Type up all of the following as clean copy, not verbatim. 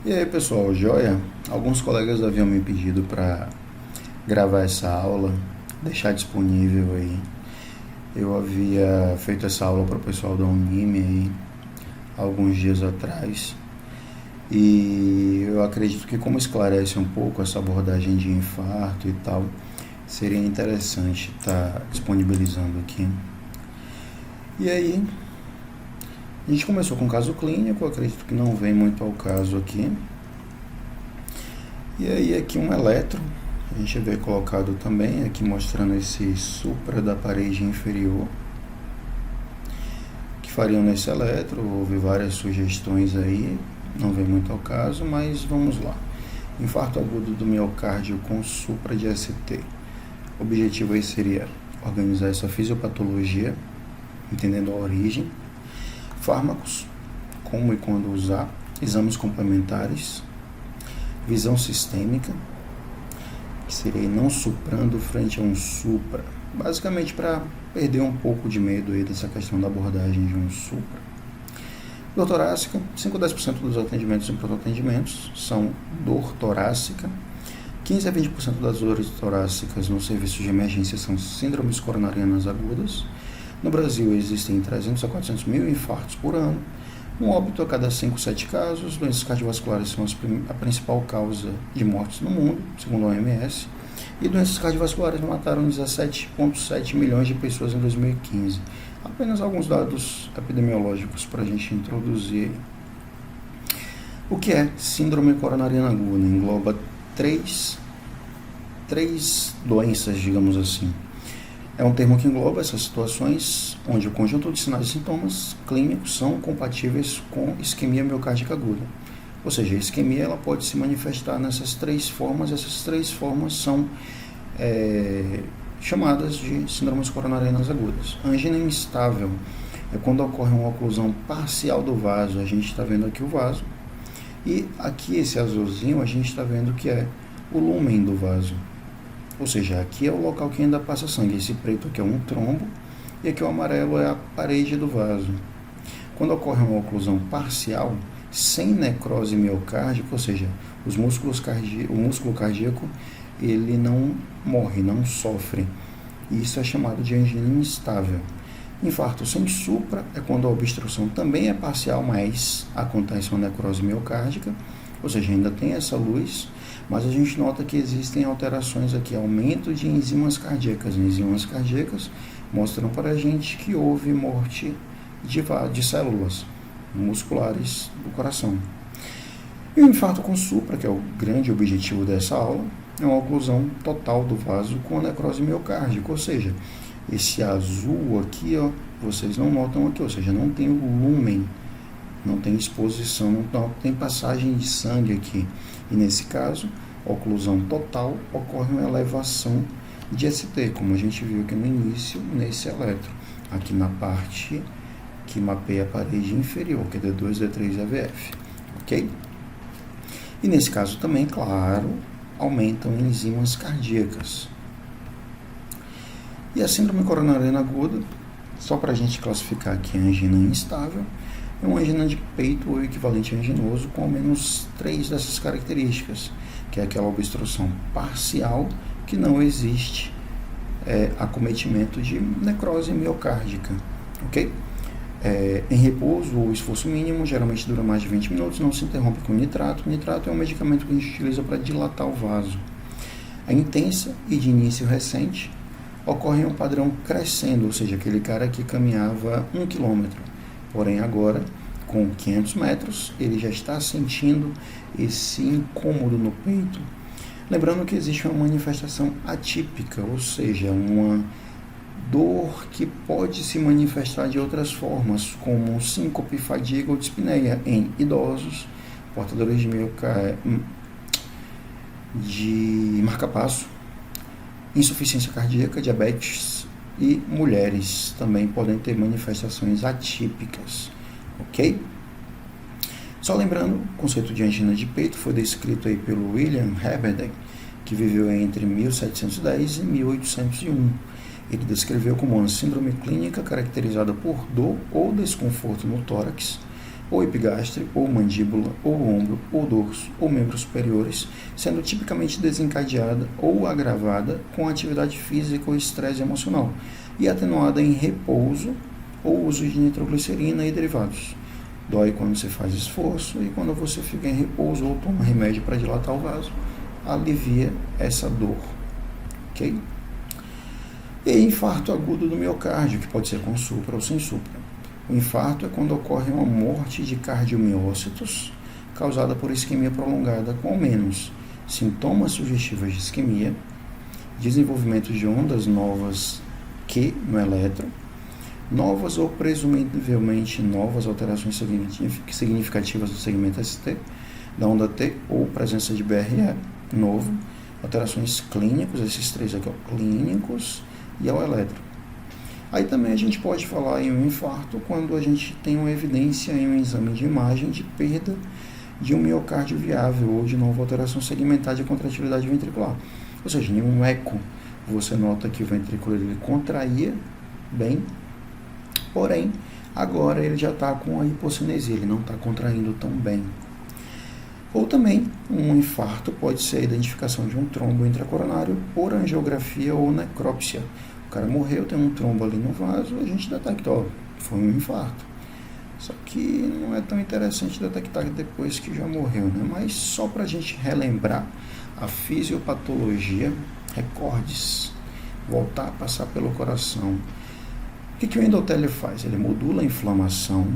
E aí pessoal, joia? Alguns colegas haviam me pedido para gravar essa aula, deixar disponível aí. Eu havia feito essa aula para o pessoal da Unime aí alguns dias atrás e eu acredito que, como esclarece um pouco essa abordagem de infarto e tal, seria interessante estar disponibilizando aqui. E aí, a gente começou com um caso clínico, acredito que não vem muito ao caso aqui. E aí aqui um eletro, a gente vê colocado também, aqui mostrando esse supra da parede inferior, que fariam nesse eletro. Houve várias sugestões aí, não vem muito ao caso, mas vamos lá. Infarto agudo do miocárdio com supra de ST. O objetivo aí seria organizar essa fisiopatologia, entendendo a origem, fármacos, como e quando usar, exames complementares, visão sistêmica, que seria não suprando frente a um supra, basicamente para perder um pouco de medo aí dessa questão da abordagem de um supra. Dor torácica, 5 a 10% dos atendimentos em pronto-atendimentos são dor torácica, 15 a 20% das dores torácicas no serviço de emergência são síndromes coronarianas agudas. No Brasil existem 300 a 400 mil infartos por ano, um óbito a cada 5, 7 casos. Doenças cardiovasculares são a principal causa de mortes no mundo, segundo a OMS, e doenças cardiovasculares mataram 17,7 milhões de pessoas em 2015. Apenas alguns dados epidemiológicos para a gente introduzir. O que é síndrome coronariana aguda? Engloba três doenças, digamos assim. É um termo que engloba essas situações onde o conjunto de sinais e sintomas clínicos são compatíveis com isquemia miocárdica aguda. Ou seja, a isquemia ela pode se manifestar nessas três formas. Essas três formas são chamadas de síndromes coronarianas agudas. A angina instável é quando ocorre uma oclusão parcial do vaso. A gente está vendo aqui o vaso. E aqui esse azulzinho a gente está vendo que é o lúmen do vaso. Ou seja, aqui é o local que ainda passa sangue. Esse preto aqui é um trombo e aqui o amarelo é a parede do vaso. Quando ocorre uma oclusão parcial, sem necrose miocárdica, ou seja, o músculo cardíaco ele não morre, não sofre. Isso é chamado de angina instável. Infarto sem supra é quando a obstrução também é parcial, mas acontece uma necrose miocárdica, ou seja, ainda tem essa luz, mas a gente nota que existem alterações aqui, aumento de enzimas cardíacas. Enzimas cardíacas mostram para a gente que houve morte de células musculares do coração. E o infarto com supra, que é o grande objetivo dessa aula, é uma oclusão total do vaso com a necrose miocárdica, ou seja, esse azul aqui, ó, vocês não notam aqui, ou seja, não tem o lúmen, não tem exposição, não tem passagem de sangue aqui. E nesse caso, oclusão total, ocorre uma elevação de ST, como a gente viu aqui no início, nesse eletro, aqui na parte que mapeia a parede inferior, que é D2, D3 e AVF, ok? E nesse caso também, claro, aumentam enzimas cardíacas. E a síndrome coronariana aguda, só para a gente classificar aqui a angina instável, é uma angina de peito ou equivalente anginoso com ao menos 3 dessas características, que é aquela obstrução parcial que não existe acometimento de necrose miocárdica, ok? Em repouso ou esforço mínimo, geralmente dura mais de 20 minutos, não se interrompe com nitrato. Nitrato é um medicamento que a gente utiliza para dilatar o vaso. A intensa e de início recente ocorre em um padrão crescendo, ou seja, aquele cara que caminhava 1 quilômetro, porém agora, com 500 metros, ele já está sentindo esse incômodo no peito. Lembrando que existe uma manifestação atípica, ou seja, uma dor que pode se manifestar de outras formas, como síncope, fadiga ou dispneia em idosos, portadores de marca-passo, insuficiência cardíaca, diabetes e mulheres também podem ter manifestações atípicas, ok? Só lembrando, o conceito de angina de peito foi descrito aí pelo William Herbert, que viveu entre 1710 e 1801. Ele descreveu como uma síndrome clínica caracterizada por dor ou desconforto no tórax, ou epigástre, ou mandíbula, ou ombro, ou dorso, ou membros superiores, sendo tipicamente desencadeada ou agravada com atividade física ou estresse emocional, e atenuada em repouso ou uso de nitroglicerina e derivados. Dói quando você faz esforço e quando você fica em repouso ou toma remédio para dilatar o vaso, alivia essa dor, ok? E infarto agudo do miocárdio, que pode ser com supra ou sem supra. O infarto é quando ocorre uma morte de cardiomiócitos causada por isquemia prolongada com ao menos sintomas sugestivos de isquemia, desenvolvimento de ondas novas Q no elétron, novas ou presumivelmente novas alterações significativas do segmento ST, da onda T, ou presença de BRE novo, alterações clínicos, esses três aqui, clínicos, e ao elétron. Aí também a gente pode falar em um infarto quando a gente tem uma evidência em um exame de imagem de perda de um miocárdio viável ou de nova alteração segmentar de contratividade ventricular. Ou seja, em um eco você nota que o ventrículo ele contraía bem, porém agora ele já está com a hipocinesia, ele não está contraindo tão bem. Ou também, um infarto pode ser a identificação de um trombo intracoronário por angiografia ou necrópsia. O cara morreu, tem um trombo ali no vaso, a gente detecta, ó, foi um infarto. Só que não é tão interessante detectar depois que já morreu, né? Mas só para a gente relembrar a fisiopatologia, recordes, voltar a passar pelo coração. O que o endotélio faz? Ele modula a inflamação,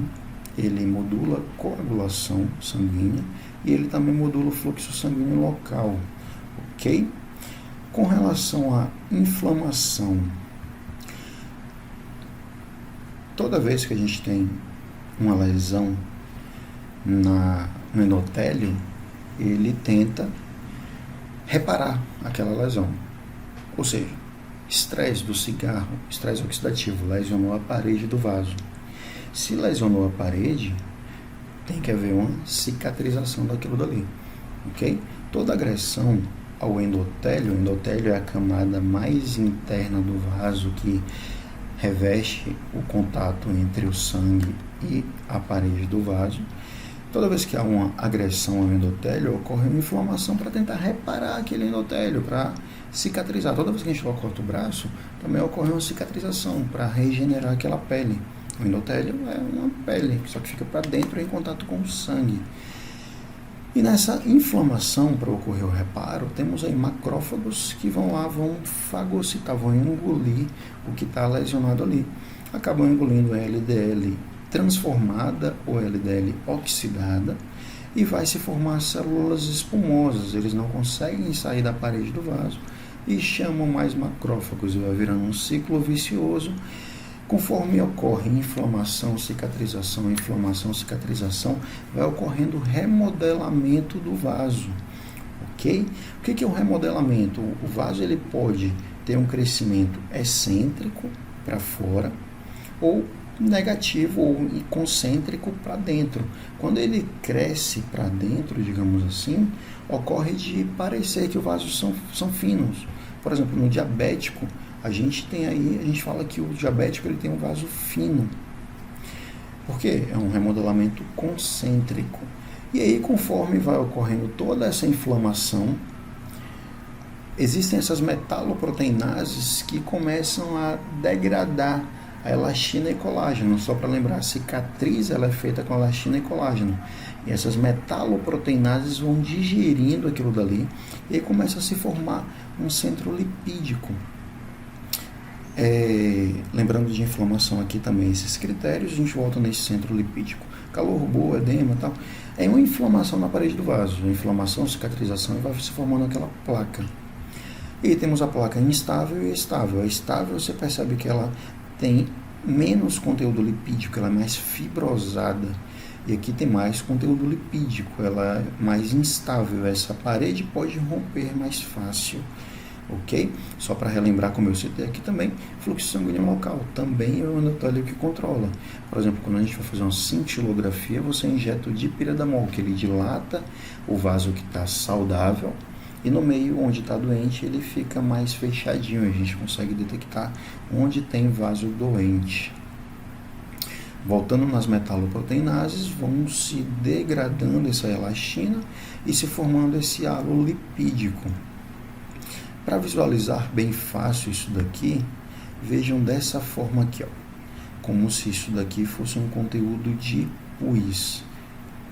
ele modula a coagulação sanguínea e ele também modula o fluxo sanguíneo local, ok? Com relação à inflamação, toda vez que a gente tem uma lesão no endotélio, ele tenta reparar aquela lesão. Ou seja, estresse do cigarro, estresse oxidativo, lesionou a parede do vaso. Se lesionou a parede, tem que haver uma cicatrização daquilo dali, ok? Toda agressão ao endotélio, o endotélio é a camada mais interna do vaso que reveste o contato entre o sangue e a parede do vaso. Toda vez que há uma agressão ao endotélio, ocorre uma inflamação para tentar reparar aquele endotélio, para cicatrizar. Toda vez que a gente corta o braço, também ocorre uma cicatrização para regenerar aquela pele. O endotélio é uma pele, só que fica para dentro em contato com o sangue. E nessa inflamação, para ocorrer o reparo, temos aí macrófagos que vão lá, vão fagocitar, vão engolir o que está lesionado ali. Acabam engolindo a LDL transformada ou LDL oxidada e vai se formar células espumosas. Eles não conseguem sair da parede do vaso e chamam mais macrófagos e vai virando um ciclo vicioso. Conforme ocorre inflamação, cicatrização, vai ocorrendo remodelamento do vaso, ok? O que é o remodelamento? O vaso ele pode ter um crescimento excêntrico para fora ou negativo ou concêntrico para dentro. Quando ele cresce para dentro, digamos assim, ocorre de parecer que os vasos são finos. Por exemplo, no diabético, a gente fala que o diabético ele tem um vaso fino. Por quê? É um remodelamento concêntrico. E aí, conforme vai ocorrendo toda essa inflamação, existem essas metaloproteinases que começam a degradar a elastina e colágeno. Só para lembrar, a cicatriz ela é feita com elastina e colágeno. E essas metaloproteinases vão digerindo aquilo dali e aí começa a se formar um centro lipídico. Lembrando de inflamação aqui também, esses critérios, a gente volta nesse centro lipídico. Calor, rubor, edema e tal. É uma inflamação na parede do vaso. Inflamação, cicatrização e vai se formando aquela placa. E temos a placa instável e estável. A estável você percebe que ela tem menos conteúdo lipídico, ela é mais fibrosada. E aqui tem mais conteúdo lipídico, ela é mais instável. Essa parede pode romper mais fácil. Ok? Só para relembrar, como eu citei aqui também, fluxo sanguíneo local também é o endotélio que controla. Por exemplo, quando a gente vai fazer uma cintilografia, você injeta o dipiridamol, que ele dilata o vaso que está saudável e no meio onde está doente ele fica mais fechadinho, a gente consegue detectar onde tem vaso doente. Voltando nas metaloproteinases, vão se degradando essa elastina e se formando esse halo lipídico. Para visualizar bem fácil isso daqui, vejam dessa forma aqui, ó, como se isso daqui fosse um conteúdo de pus.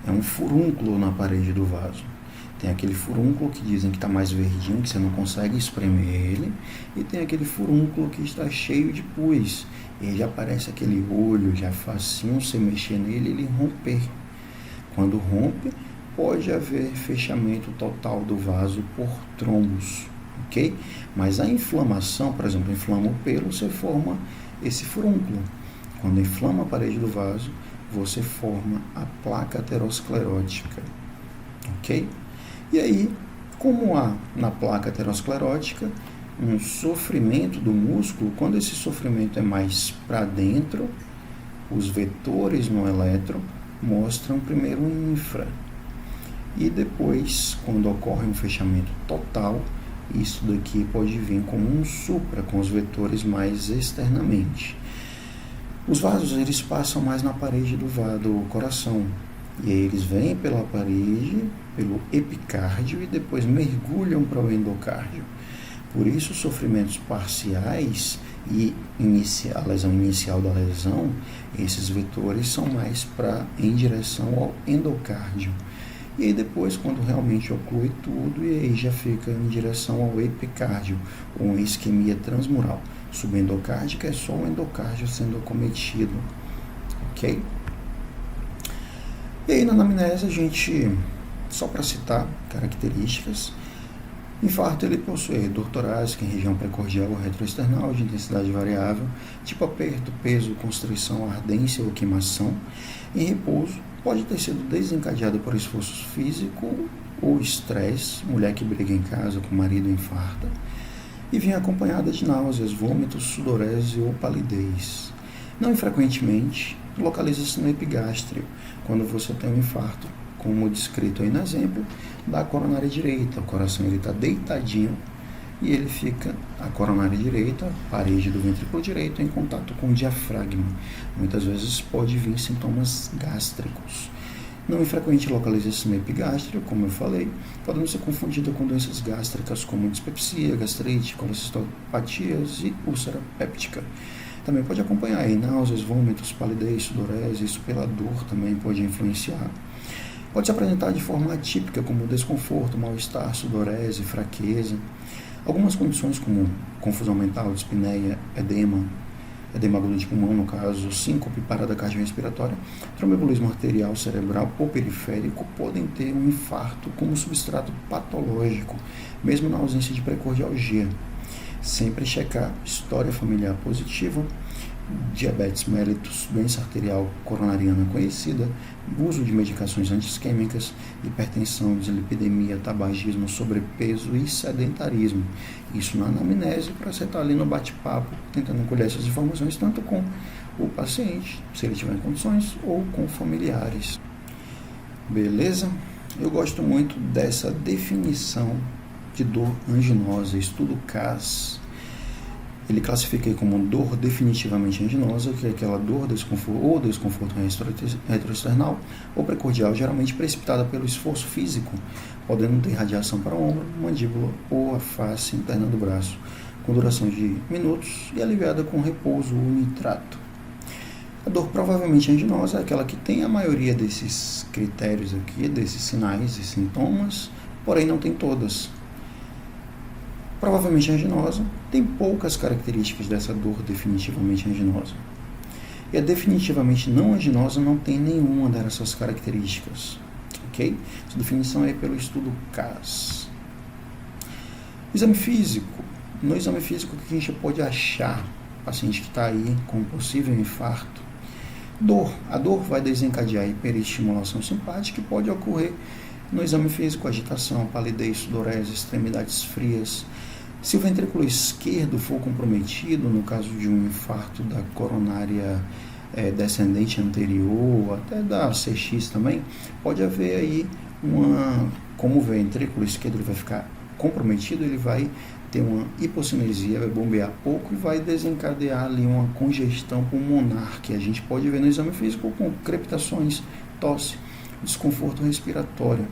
É um furúnculo na parede do vaso. Tem aquele furúnculo que dizem que está mais verdinho, que você não consegue espremer ele, e tem aquele furúnculo que está cheio de pus. E já aparece aquele olho, já facinho você mexer nele e ele romper. Quando rompe, pode haver fechamento total do vaso por trombos, ok? Mas a inflamação, por exemplo, inflama o pelo, você forma esse furúnculo. Quando inflama a parede do vaso, você forma a placa aterosclerótica, ok? E aí, como há na placa aterosclerótica um sofrimento do músculo, quando esse sofrimento é mais para dentro, os vetores no eletro mostram primeiro um infra. E depois, quando ocorre um fechamento total, isso daqui pode vir como um supra, com os vetores mais externamente. Os vasos, eles passam mais na parede do coração. E aí eles vêm pela parede, pelo epicárdio e depois mergulham para o endocárdio. Por isso, os sofrimentos parciais e a lesão inicial da lesão, esses vetores são mais em direção ao endocárdio. E aí depois, quando realmente oclui tudo, e aí já fica em direção ao epicárdio, ou uma isquemia transmural. Subendocárdica é só o endocárdio sendo acometido, ok? E aí na anamnese a gente, só para citar características, infarto ele possui dor torácica em região precordial ou retroesternal de intensidade variável, tipo aperto, peso, constrição, ardência ou queimação. Em repouso, pode ter sido desencadeado por esforço físico ou estresse, mulher que briga em casa com o marido infarta, e vinha acompanhada de náuseas, vômitos, sudorese ou palidez. Não infrequentemente, localiza-se no epigástrio, quando você tem um infarto, como descrito aí no exemplo, da coronária direita. O coração está deitadinho e ele fica, a coronária direita, parede do ventrículo direito, em contato com o diafragma. Muitas vezes pode vir sintomas gástricos. Não infrequente localiza-se no epigástrio, como eu falei, podendo ser confundida com doenças gástricas como dispepsia, gastrite, colestopatias e úlcera péptica. Também pode acompanhar aí náuseas, vômitos, palidez, sudorese, isso pela dor também pode influenciar. Pode se apresentar de forma atípica, como desconforto, mal-estar, sudorese, fraqueza. Algumas condições como confusão mental, dispneia, edema agudo de pulmão, no caso, síncope, parada cardiorrespiratória, tromboembolismo arterial, cerebral ou periférico, podem ter um infarto como substrato patológico, mesmo na ausência de precordialgia. Sempre checar história familiar positiva, diabetes mellitus, doença arterial coronariana conhecida, uso de medicações anti-isquêmicas, hipertensão, dislipidemia, tabagismo, sobrepeso e sedentarismo. Isso na anamnese, para você estar ali no bate-papo, tentando colher essas informações, tanto com o paciente, se ele tiver em condições, ou com familiares. Beleza? Eu gosto muito dessa definição de dor anginosa, estudo CAS. Ele classifica como dor definitivamente anginosa, que é aquela dor, desconforto retroesternal ou precordial, geralmente precipitada pelo esforço físico, podendo ter radiação para o ombro, mandíbula ou a face interna do braço, com duração de minutos e aliviada com repouso ou nitrato. A dor provavelmente anginosa é aquela que tem a maioria desses critérios aqui, desses sinais e sintomas, porém não tem todas. Provavelmente anginosa, tem poucas características dessa dor definitivamente anginosa. E a definitivamente não anginosa não tem nenhuma dessas características. Ok? Essa definição é pelo estudo CAS. Exame físico. No exame físico, o que a gente pode achar? O paciente que está aí com possível infarto. Dor. A dor vai desencadear hiperestimulação simpática e pode ocorrer no exame físico, agitação, palidez, sudorese, extremidades frias. Se o ventrículo esquerdo for comprometido, no caso de um infarto da coronária descendente anterior, até da CX também, pode haver aí como o ventrículo esquerdo vai ficar comprometido, ele vai ter uma hipocinesia, vai bombear pouco e vai desencadear ali uma congestão pulmonar, que a gente pode ver no exame físico com crepitações, tosse, desconforto respiratório.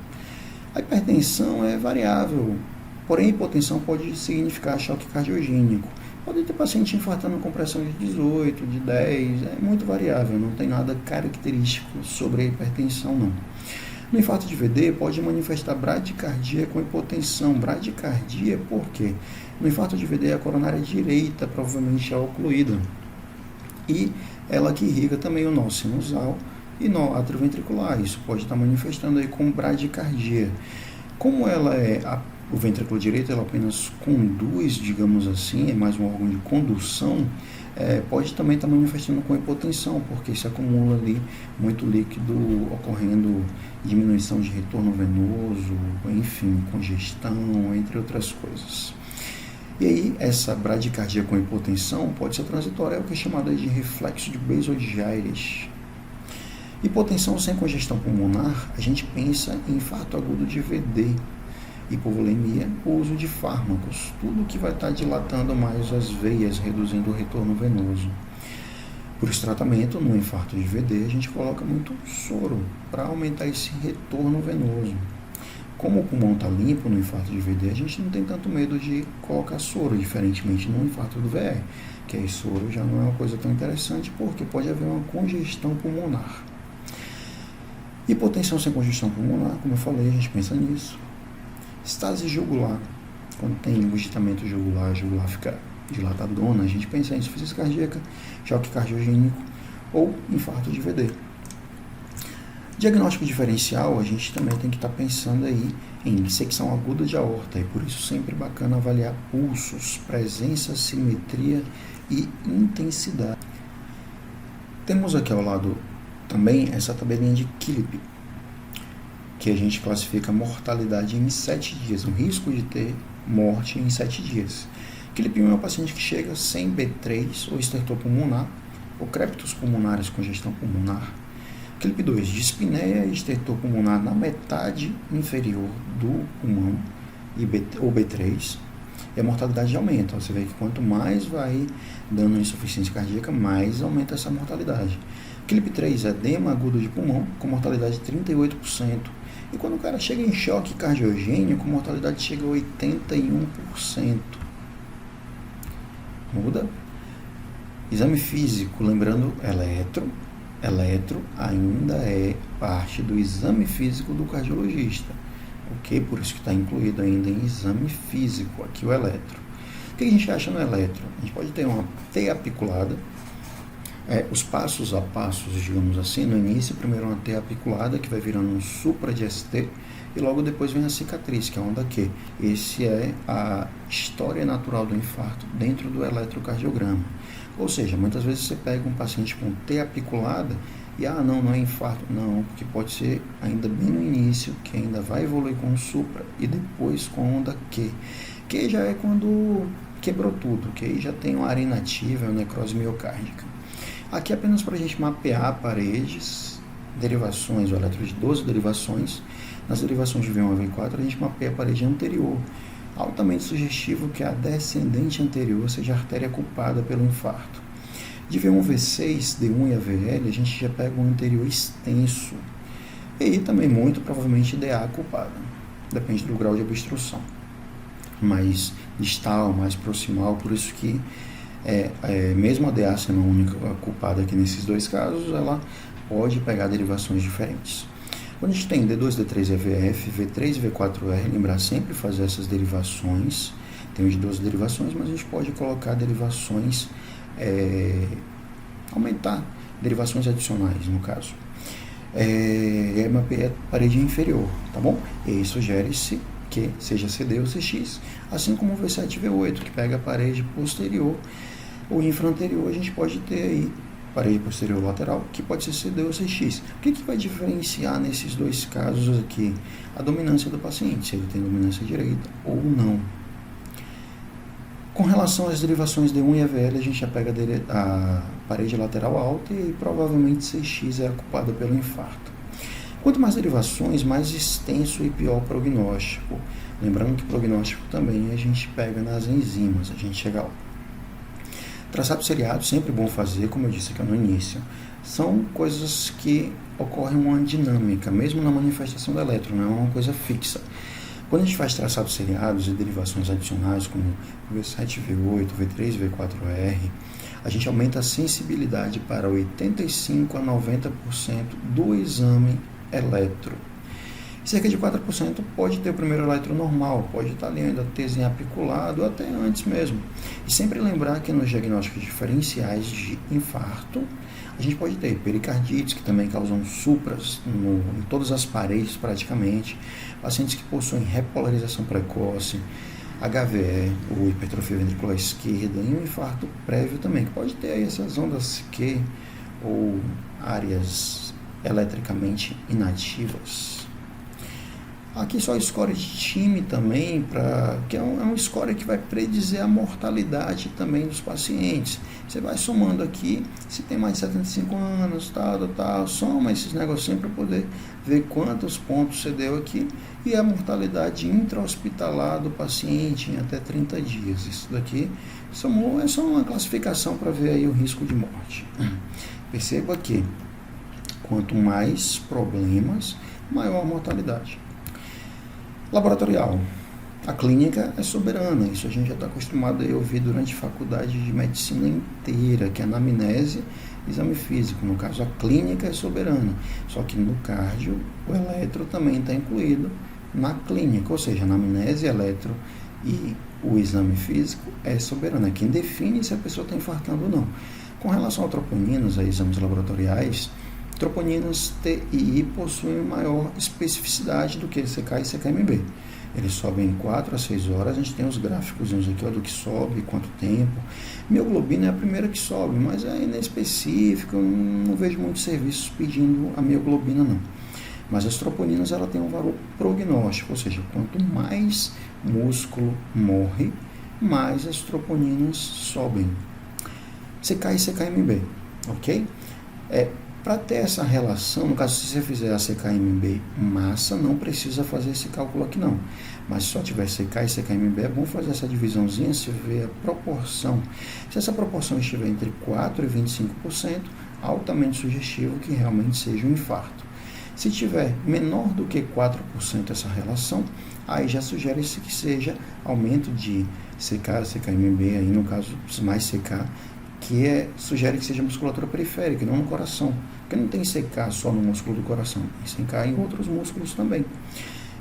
A hipertensão é variável, porém a hipotensão pode significar choque cardiogênico. Pode ter paciente infartando com pressão de 18, de 10, é muito variável, não tem nada característico sobre a hipertensão não. No infarto de VD pode manifestar bradicardia com hipotensão. Bradicardia por quê? No infarto de VD a coronária direita provavelmente é ocluída e ela que irriga também o nó sinusal e nó atrioventricular. Isso pode estar manifestando aí com bradicardia. Como ela o ventrículo direito ela apenas conduz, digamos assim, é mais um órgão de condução, pode também estar manifestando com hipotensão, porque se acumula ali muito líquido, ocorrendo diminuição de retorno venoso, enfim, congestão, entre outras coisas. E aí, essa bradicardia com hipotensão pode ser transitória, é o que é chamado de reflexo de Basel-Geiras. Hipotensão sem congestão pulmonar, a gente pensa em infarto agudo de VD, hipovolemia, o uso de fármacos, tudo que vai estar dilatando mais as veias, reduzindo o retorno venoso. Por esse tratamento, no infarto de VD, a gente coloca muito soro para aumentar esse retorno venoso. Como o pulmão está limpo no infarto de VD, a gente não tem tanto medo de colocar soro, diferentemente no infarto do VE, que aí soro já não é uma coisa tão interessante, porque pode haver uma congestão pulmonar. Hipotensão sem congestão pulmonar, como eu falei, a gente pensa nisso. Estase jugular, quando tem enrugitamento jugular, a jugular fica dilatadona, a gente pensa em insuficiência cardíaca, choque cardiogênico ou infarto de VD. Diagnóstico diferencial, a gente também tem que estar pensando aí em dissecção aguda de aorta, e por isso sempre bacana avaliar pulsos, presença, simetria e intensidade. Temos aqui ao lado também essa tabelinha de Killip, que a gente classifica a mortalidade em 7 dias, o risco de ter morte em 7 dias. Killip é um paciente que chega sem B3 ou estertor pulmonar, ou crépitos pulmonares com congestão pulmonar. Killip 2, dispneia e estertor pulmonar na metade inferior do pulmão, ou B3, e a mortalidade aumenta. Você vê que quanto mais vai dando insuficiência cardíaca, mais aumenta essa mortalidade. Killip 3, edema agudo de pulmão, com mortalidade de 38%. E quando o cara chega em choque cardiogênico, a mortalidade chega a 81%. Muda. Exame físico, lembrando, eletro ainda é parte do exame físico do cardiologista. Ok? Por isso que está incluído ainda em exame físico, aqui o eletro. O que a gente acha no eletro? A gente pode ter uma T apiculada, os passos a passos, digamos assim. No início, primeiro uma T apiculada, que vai virando um supra de ST, e logo depois vem a cicatriz, que é onda Q. Esse é a história natural do infarto dentro do eletrocardiograma. Ou seja, muitas vezes você pega um paciente com T apiculada e, não é infarto. Não, porque pode ser ainda bem no início, que ainda vai evoluir com o supra, e depois com onda Q. Q já é quando quebrou tudo, que aí já tem uma área inativa, uma necrose miocárdica. Aqui é apenas para a gente mapear paredes, derivações, o eletro de 12 derivações. Nas derivações de V1 a V4, a gente mapeia a parede anterior. Altamente sugestivo que a descendente anterior seja a artéria culpada pelo infarto. De V1 a V6, D1 e AVL, a gente já pega o anterior extenso. E aí também muito provavelmente DA culpada. Depende do grau de obstrução. Mais distal, mais proximal, por isso que mesmo a DA sendo a única culpada aqui nesses dois casos, ela pode pegar derivações diferentes. Quando a gente tem D2, D3 e AVF, V3 e V4R, lembrar sempre fazer essas derivações. Tem de 12 derivações, mas a gente pode colocar derivações, aumentar derivações adicionais, no caso. É uma parede inferior, tá bom? E sugere-se que seja CD ou CX, assim como o V7 e V8, que pega a parede posterior ou infra-anterior. A gente pode ter aí parede posterior lateral, que pode ser CD ou CX. O que vai diferenciar nesses dois casos aqui? A dominância do paciente, se ele tem dominância direita ou não. Com relação às derivações D1 e AVL, a gente já pega a parede lateral alta e provavelmente CX é a culpada pelo infarto. Quanto mais derivações, mais extenso e pior o prognóstico. Lembrando que prognóstico também a gente pega nas enzimas, a gente chega lá. Traçado seriado, sempre bom fazer, como eu disse aqui no início. São coisas que ocorrem uma dinâmica, mesmo na manifestação do elétron, não é uma coisa fixa. Quando a gente faz traçados seriados e derivações adicionais, como V7, V8, V3, V4R, a gente aumenta a sensibilidade para 85% a 90% do exame eletro. Cerca de 4% pode ter o primeiro eletro normal, pode estar ali ainda Tzinho apiculado, até antes mesmo. E sempre lembrar que nos diagnósticos diferenciais de infarto, a gente pode ter pericardites, que também causam supras em todas as paredes praticamente, pacientes que possuem repolarização precoce, HVE, ou hipertrofia ventricular esquerda, e um infarto prévio também, que pode ter aí essas ondas Q ou áreas eletricamente inativas. Aqui só score de time também, que é um score que vai predizer a mortalidade também dos pacientes. Você vai somando aqui, se tem mais de 75 anos, tal, soma esses negocinhos para poder ver quantos pontos você deu aqui e a mortalidade intra-hospitalar do paciente em até 30 dias. Isso daqui é só uma classificação para ver aí o risco de morte. Perceba que quanto mais problemas, maior a mortalidade. Laboratorial. A clínica é soberana, isso a gente já está acostumado a ouvir durante a faculdade de medicina inteira, que é anamnese e exame físico. No caso, a clínica é soberana, só que no cardio, o eletro também está incluído na clínica, ou seja, a anamnese, eletro e o exame físico é soberano. É quem define se a pessoa está infartando ou não. Com relação a troponinas, a exames laboratoriais, troponinas T e I possuem maior especificidade do que CK e CKMB. Eles sobem em 4 a 6 horas, a gente tem os gráficos aqui do que sobe, quanto tempo. Mioglobina é a primeira que sobe, mas é inespecífico, eu não vejo muitos serviços pedindo a mioglobina não. Mas as troponinas ela tem um valor prognóstico, ou seja, quanto mais músculo morre, mais as troponinas sobem. CK e CKMB, ok? Para ter essa relação, no caso, se você fizer a CKMB massa, não precisa fazer esse cálculo aqui não. Mas se só tiver CK e CKMB, é bom fazer essa divisãozinha, se ver a proporção. Se essa proporção estiver entre 4% e 25%, altamente sugestivo que realmente seja um infarto. Se tiver menor do que 4% essa relação, aí já sugere-se que seja aumento de CK, CKMB, aí no caso mais CK, que sugere que seja musculatura periférica, não no coração, porque não tem CK só no músculo do coração, tem CK em outros músculos também.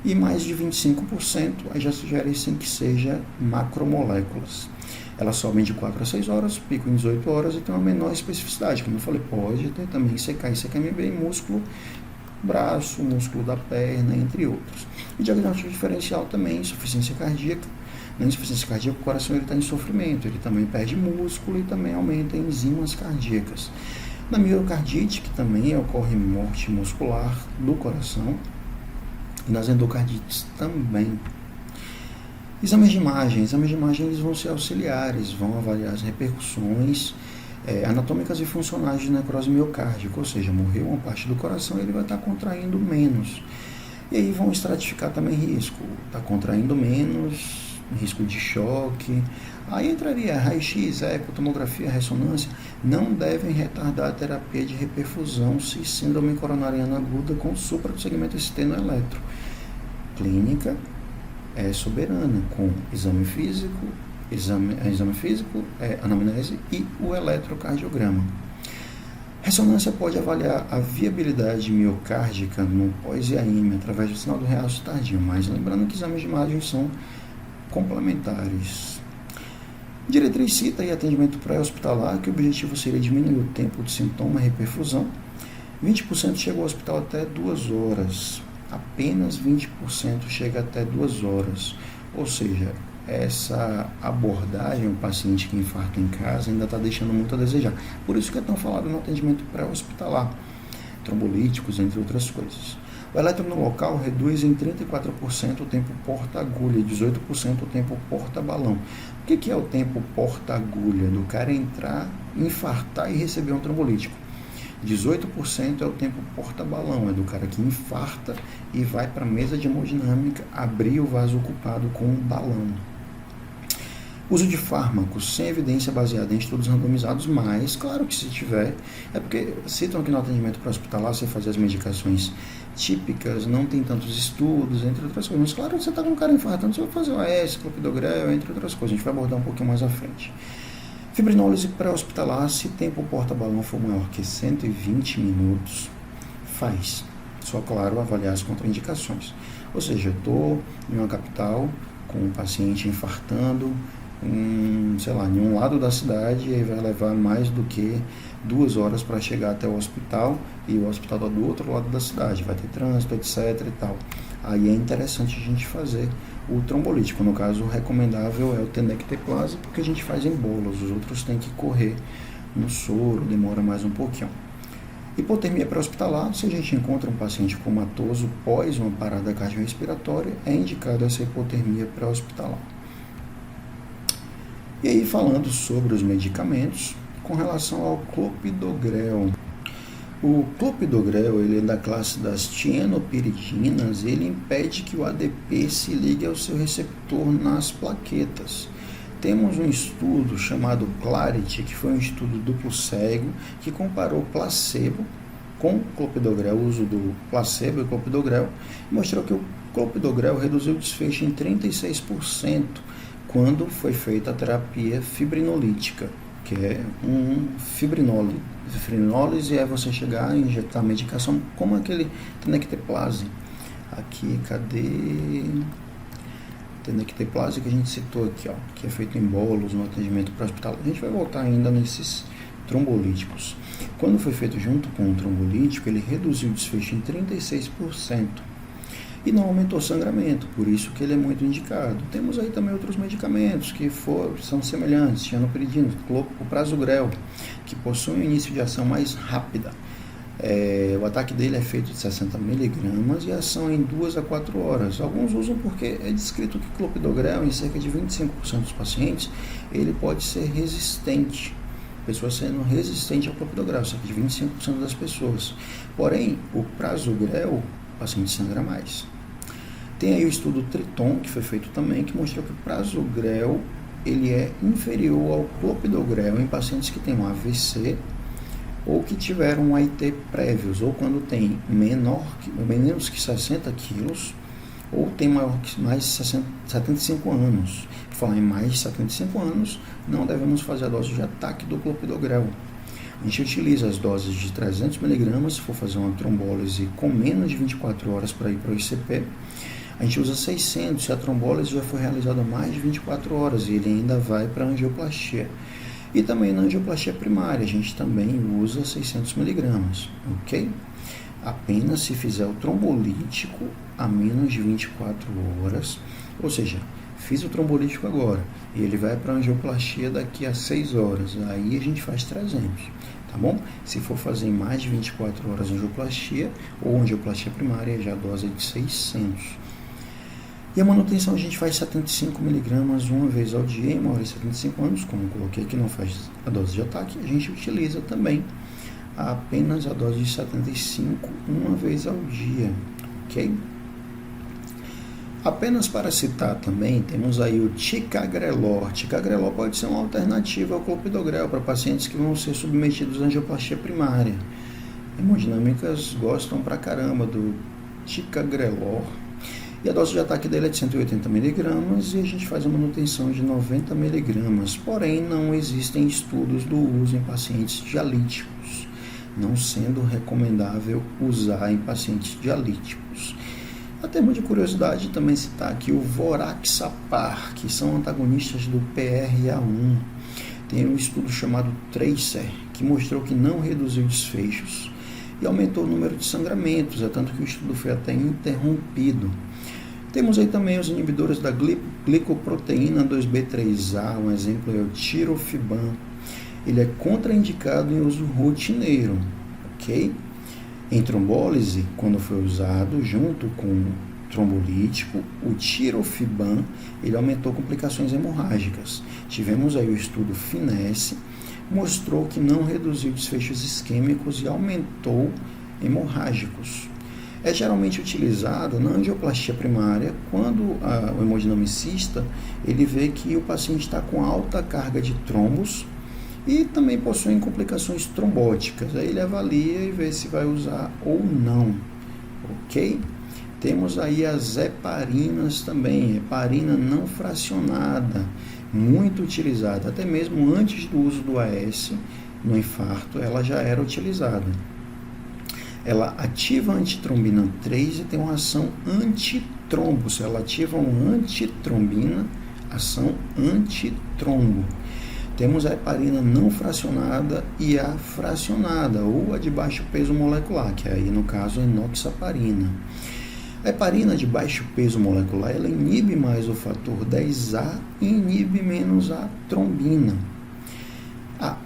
E mais de 25%, aí já sugere sim que seja macromoléculas. Elas sobem de 4 a 6 horas, picam em 18 horas e tem uma menor especificidade, como eu falei, pode ter também CK e CKMB em músculo, braço, músculo da perna, entre outros. E diagnóstico diferencial também, insuficiência cardíaca. Na insuficiência cardíaca, o coração está em sofrimento, ele também perde músculo e também aumenta enzimas cardíacas. Na miocardite, que também ocorre morte muscular do coração, e nas endocardites também. Exames de imagem eles vão ser auxiliares, vão avaliar as repercussões anatômicas e funcionais de necrose miocárdica, ou seja, morreu uma parte do coração e ele vai estar contraindo menos. E aí vão estratificar também risco, está contraindo menos, risco de choque. Aí entraria raio-x, eco, tomografia, ressonância, não devem retardar a terapia de reperfusão se síndrome coronariana aguda com supra do segmento externo eletro. Clínica é soberana, com exame físico, anamnese e o eletrocardiograma. Ressonância pode avaliar a viabilidade miocárdica no pós-IAM através do sinal do realce tardio, mas lembrando que exames de imagem são complementares. Diretriz cita aí atendimento pré-hospitalar, que o objetivo seria diminuir o tempo de sintoma e reperfusão. 20% chega ao hospital até 2 horas, apenas 20% chega até 2 horas, ou seja, essa abordagem, o paciente que infarta em casa ainda está deixando muito a desejar. Por isso que é tão falado no atendimento pré-hospitalar, trombolíticos, entre outras coisas. O eletro no local reduz em 34% o tempo porta-agulha e 18% o tempo porta-balão. O que é o tempo porta-agulha? Do cara entrar, infartar e receber um trombolítico. 18% é o tempo porta-balão, é do cara que infarta e vai para a mesa de hemodinâmica abrir o vaso ocupado com um balão. Uso de fármacos sem evidência baseada em estudos randomizados, mas, claro que se tiver, é porque citam aqui no atendimento pré-hospitalar, você fazer as medicações típicas, não tem tantos estudos, entre outras coisas. Mas, claro, você está com um cara infartando, você vai fazer o AS, clopidogrel, entre outras coisas. A gente vai abordar um pouquinho mais à frente. Fibrinólise pré-hospitalar, se tempo porta-balão for maior que 120 minutos, faz. Só, claro, avaliar as contraindicações. Ou seja, eu estou em uma capital com um paciente infartando, em um lado da cidade, e aí vai levar mais do que 2 horas para chegar até o hospital, e o hospital está do outro lado da cidade, vai ter trânsito, etc. e tal. Aí é interessante a gente fazer o trombolítico. No caso, o recomendável é o tenecteplase, porque a gente faz em bolos, os outros têm que correr no soro, demora mais um pouquinho. Hipotermia pré-hospitalar, se a gente encontra um paciente comatoso pós uma parada cardiorrespiratória, é indicado essa hipotermia pré-hospitalar. E aí, falando sobre os medicamentos, com relação ao clopidogrel. O clopidogrel, ele é da classe das tienopiridinas, ele impede que o ADP se ligue ao seu receptor nas plaquetas. Temos um estudo chamado Clarity, que foi um estudo duplo cego, que comparou placebo com clopidogrel, o uso do placebo e clopidogrel, e mostrou que o clopidogrel reduziu o desfecho em 36%, quando foi feita a terapia fibrinolítica, que é um fibrinólise. Fibrinólise é você chegar a injetar medicação como aquele tenecteplase. Aqui, cadê? Tenecteplase que a gente citou aqui, ó, que é feito em bolos no atendimento pré-hospitalar. A gente vai voltar ainda nesses trombolíticos. Quando foi feito junto com o trombolítico, ele reduziu o desfecho em 36%. E não aumentou o sangramento, por isso que ele é muito indicado. Temos aí também outros medicamentos que são semelhantes, tianopiridina, o prasugrel, que possui um início de ação mais rápida. O ataque dele é feito de 60 mg e a ação em 2 a 4 horas. Alguns usam porque é descrito que clopidogrel, em cerca de 25% dos pacientes, ele pode ser resistente. Pessoa sendo resistente ao clopidogrel, cerca de 25% das pessoas. Porém, o prasugrel, o paciente sangra mais. Tem aí o estudo Triton, que foi feito também, que mostrou que o prasugrel ele é inferior ao clopidogrel em pacientes que têm um AVC ou que tiveram um AIT prévios, ou quando tem menos que 60 quilos, ou tem mais de 75 anos. Por falar em mais de 75 anos, não devemos fazer a dose de ataque do clopidogrel. A gente utiliza as doses de 300 mg se for fazer uma trombólise com menos de 24 horas para ir para o ICP. A gente usa 600 se a trombólise já foi realizada há mais de 24 horas e ele ainda vai para a angioplastia. E também na angioplastia primária, a gente também usa 600 mg, ok? Apenas se fizer o trombolítico a menos de 24 horas, ou seja, fiz o trombolítico agora e ele vai para a angioplastia daqui a 6 horas, aí a gente faz 300, tá bom? Se for fazer em mais de 24 horas angioplastia ou angioplastia primária, já a dose é de 600. E a manutenção a gente faz 75 mg uma vez ao dia, em maiores de 75 anos, como eu coloquei aqui, não faz a dose de ataque, a gente utiliza também apenas a dose de 75 uma vez ao dia, ok? Apenas para citar também, temos aí o ticagrelor. Ticagrelor pode ser uma alternativa ao clopidogrel para pacientes que vão ser submetidos à angioplastia primária. Hemodinâmicas gostam pra caramba do ticagrelor. E a dose de ataque dele é de 180 mg e a gente faz a manutenção de 90 mg. Porém, não existem estudos do uso em pacientes dialíticos, não sendo recomendável usar em pacientes dialíticos. A termo de curiosidade, também citar aqui o voraxapar, que são antagonistas do PRA1. Tem um estudo chamado Tracer, que mostrou que não reduziu desfechos e aumentou o número de sangramentos, é tanto que o estudo foi até interrompido. Temos aí também os inibidores da glicoproteína 2B3A, um exemplo é o tirofiban. Ele é contraindicado em uso rotineiro, ok? Em trombólise, quando foi usado junto com trombolítico, o tirofiban, ele aumentou complicações hemorrágicas. Tivemos aí o estudo Finesse, mostrou que não reduziu desfechos isquêmicos e aumentou hemorrágicos. É geralmente utilizada na angioplastia primária quando o hemodinamicista ele vê que o paciente está com alta carga de trombos e também possui complicações trombóticas. Aí ele avalia e vê se vai usar ou não, ok? Temos aí as heparinas também, heparina não fracionada, muito utilizada, até mesmo antes do uso do AS no infarto, ela já era utilizada. Ela ativa a antitrombina 3 e tem uma ação antitrombo. Se ela ativa uma antitrombina, ação antitrombo. Temos a heparina não fracionada e a fracionada, ou a de baixo peso molecular, que aí no caso é enoxaparina. A heparina de baixo peso molecular, ela inibe mais o fator 10A e inibe menos a trombina. A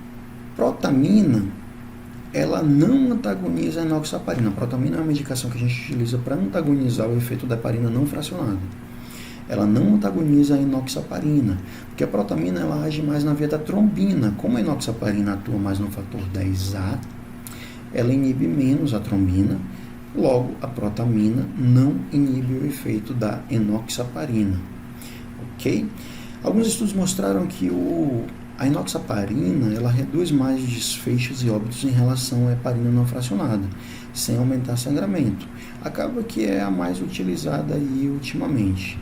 protamina, ela não antagoniza a enoxaparina. A protamina é uma medicação que a gente utiliza para antagonizar o efeito da heparina não fracionada. Ela não antagoniza a enoxaparina, porque a protamina ela age mais na via da trombina. Como a enoxaparina atua mais no fator 10A, ela inibe menos a trombina, logo a protamina não inibe o efeito da enoxaparina. Ok? Alguns estudos mostraram que a enoxaparina ela reduz mais os desfechos e óbitos em relação à heparina não fracionada, sem aumentar sangramento. Acaba que é a mais utilizada aí ultimamente.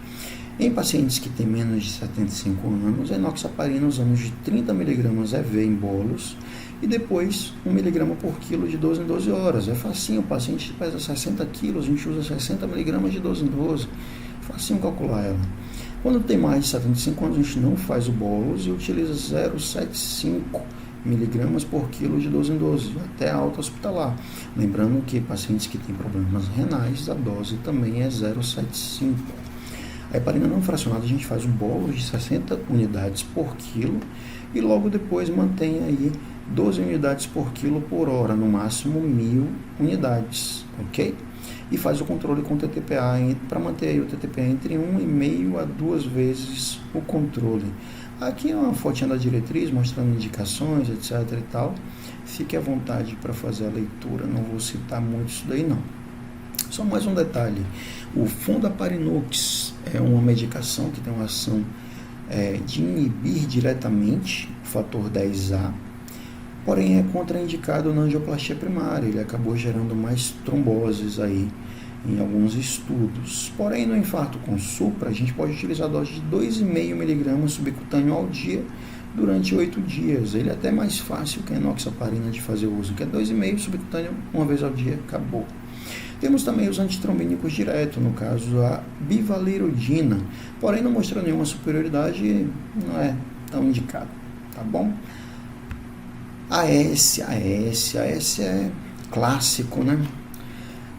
Em pacientes que têm menos de 75 anos, a enoxaparina usamos de 30 mg EV em bolos e depois 1 mg por quilo de 12 em 12 horas. É facinho, o paciente pesa 60 kg, a gente usa 60 mg de 12 em 12. Facinho calcular ela. Quando tem mais de 75 anos, a gente não faz o bolos e utiliza 0,75 mg por quilo de 12 em 12, até alta hospitalar. Lembrando que pacientes que têm problemas renais, a dose também é 0,75. A heparina não fracionada, a gente faz um bolo de 60 unidades por quilo e logo depois mantém aí 12 unidades por quilo por hora, no máximo 1.000 unidades, ok? E faz o controle com TTPA para manter aí o TTPA entre 1,5 a 2 vezes o controle. Aqui é uma fotinha da diretriz mostrando indicações, etc e tal. Fique à vontade para fazer a leitura, não vou citar muito isso daí não. Só mais um detalhe, o Fondaparinux é uma medicação que tem uma ação de inibir diretamente o fator 10A, porém é contraindicado na angioplastia primária, ele acabou gerando mais tromboses aí em alguns estudos. Porém, no infarto com supra, a gente pode utilizar a dose de 2,5 mg subcutâneo ao dia durante 8 dias. Ele é até mais fácil que a enoxaparina de fazer uso, que é 2,5 subcutâneo uma vez ao dia, acabou. Temos também os antitrombínicos direto, no caso a bivalirudina, porém não mostrou nenhuma superioridade, não é tão indicado, tá bom? AS é clássico, né?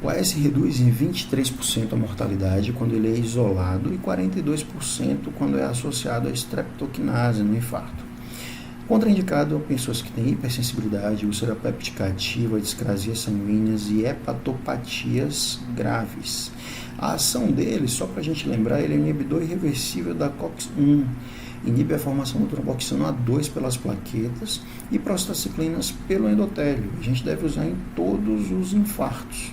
O AS reduz em 23% a mortalidade quando ele é isolado e 42% quando é associado a streptokinase no infarto. Contraindicado a pessoas que têm hipersensibilidade, úlcera péptica ativa, discrasias sanguíneas e hepatopatias graves. A ação dele, só para a gente lembrar, ele é inibidor irreversível da COX-1, inibe a formação do tromboxano A2 pelas plaquetas e prostaciclinas pelo endotélio. A gente deve usar em todos os infartos.